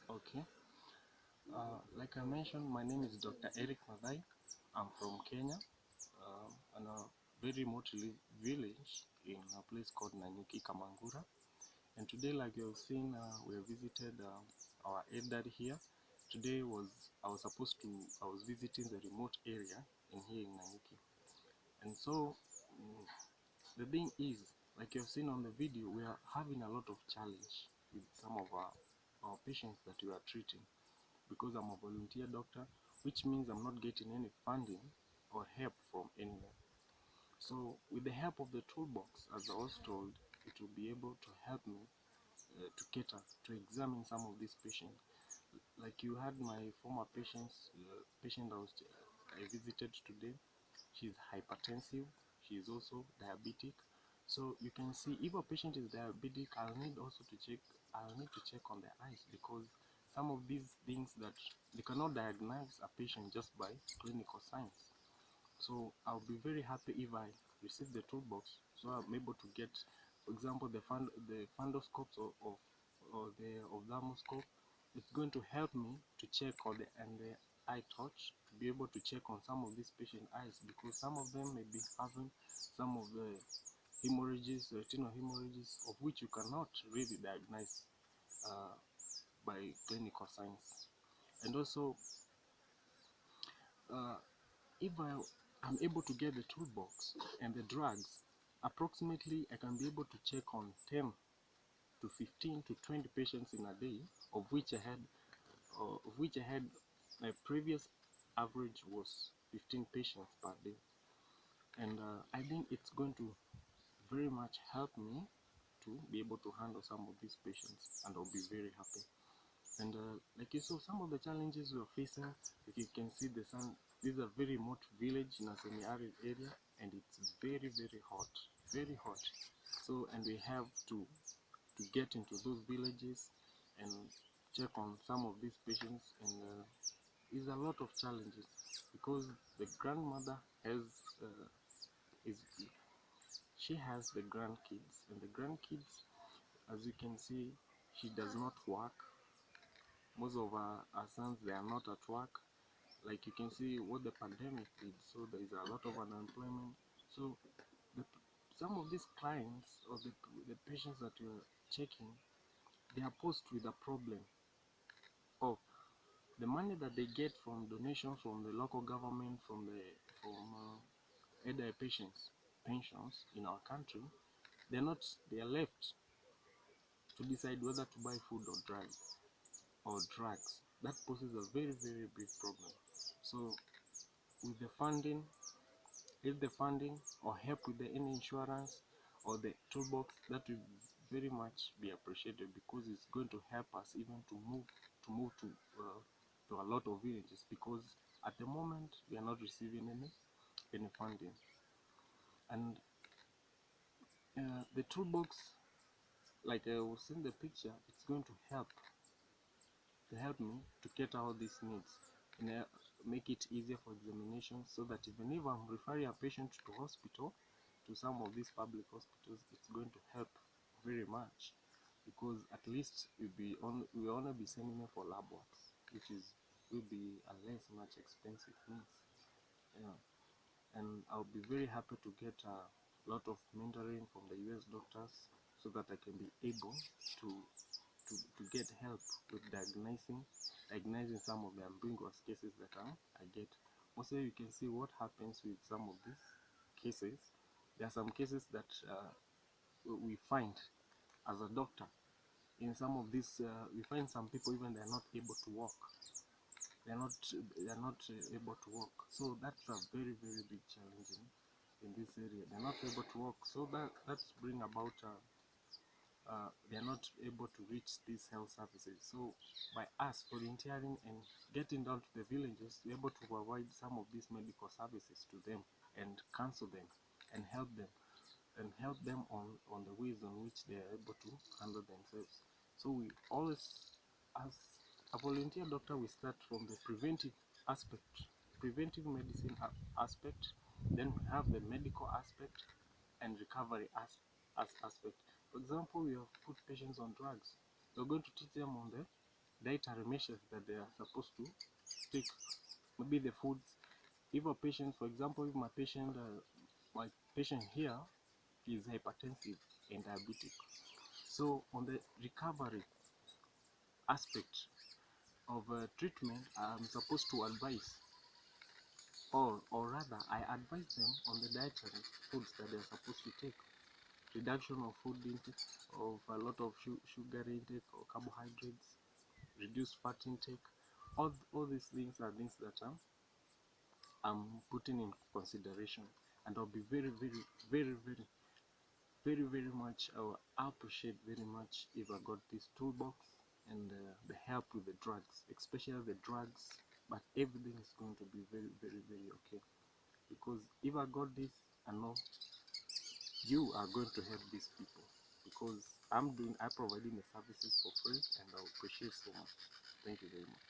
Okay. Like I mentioned, my name is Dr. Eric Madai. I'm from Kenya, in a very remote village in a place called Nanyuki, Kamangura. And today, like you have seen, we have visited our elderly here. Today I was visiting the remote area in here in Nanyuki. And so, the thing is, like you have seen on the video, we are having a lot of challenge with some of our patients that we are treating, because I'm a volunteer doctor, which means I'm not getting any funding or help from anywhere. So with the help of the toolbox, as I was told, it will be able to help me to cater, to examine some of these patients. Like you had my former patient I visited today. She's hypertensive, she is also diabetic. So you can see, if a patient is diabetic, I'll need to check on their eyes, because some of these things that they cannot diagnose a patient just by clinical signs. So I'll be very happy if I receive the toolbox, so I'm able to get, for example, the fundoscopes or the ophthalmoscope. It's going to help me to check and the eye touch, to be able to check on some of these patient eyes, because some of them may be having some of the hemorrhages, retinal hemorrhages, of which you cannot really diagnose by clinical signs. And also, if I'm able to get the toolbox and the drugs, approximately I can be able to check on 10 to 15 to 20 patients in a day, of which I had my previous average was 15 patients per day. And I think it's going to very much help me to be able to handle some of these patients, and I'll be very happy. And like you saw, some of the challenges we are facing, if you can see the sun, this is a very remote village in a semi-arid area, and it's very, very hot, very hot. So, and we have to get into those villages and check on some of these patients, and is a lot of challenges, because the grandmother is she has the grandkids, and the grandkids, as you can see, she does not work. Most of our sons, they are not at work. Like you can see what the pandemic did, so there is a lot of unemployment. So the, some of these clients, or the patients that you are checking, they are posed with a problem of the money that they get from donations from the local government, from elder patients pensions in our country. They are left to decide whether to buy food or drugs. That poses a very, very big problem. So with the funding, if the funding or help with any insurance or the toolbox, that will very much be appreciated, because it's going to help us even to move to a lot of villages, because at the moment we are not receiving any funding. And the toolbox, like I was in the picture, it's going to help me to cater all these needs, and make it easier for examination, so that even if I'm referring a patient to hospital, to some of these public hospitals, it's going to help very much, because at least we'll only be sending them for lab works, which will be a less much expensive means. Yeah. And I'll be very happy to get a lot of mentoring from the US doctors, so that I can be able to get help with diagnosing some of the ambiguous cases that I get. Also, you can see what happens with some of these cases. There are some cases that we find as a doctor. In some of these, we find some people, even they are not able to walk. They are not able to walk. So that's a very, very big challenge in this area. They are not able to walk. So that's bring about they are not able to reach these health services. So by us volunteering and getting down to the villages, we're able to provide some of these medical services to them, and counsel them, and help them on the ways on which they are able to handle themselves. So we always, as a volunteer doctor, we start from the preventive medicine aspect, then we have the medical aspect, and recovery aspect. For example, we have put patients on drugs. We're going to teach them on dietary measures that they are supposed to take. Maybe the foods. If a patient, for example, if my patient here is hypertensive and diabetic, so on the recovery aspect of treatment, I'm supposed to advise, or rather, I advise them on the dietary foods that they're supposed to take. Reduction of food intake, of a lot of sugar intake or carbohydrates, reduce fat intake. All these things are things that I'm putting in consideration, and I'll be very much, I will appreciate very much if I got this toolbox and the help with the drugs, especially the drugs. But everything is going to be very okay, because if I got this, I know you are going to help these people, because I'm providing the services for free, and I appreciate so much. Thank you very much.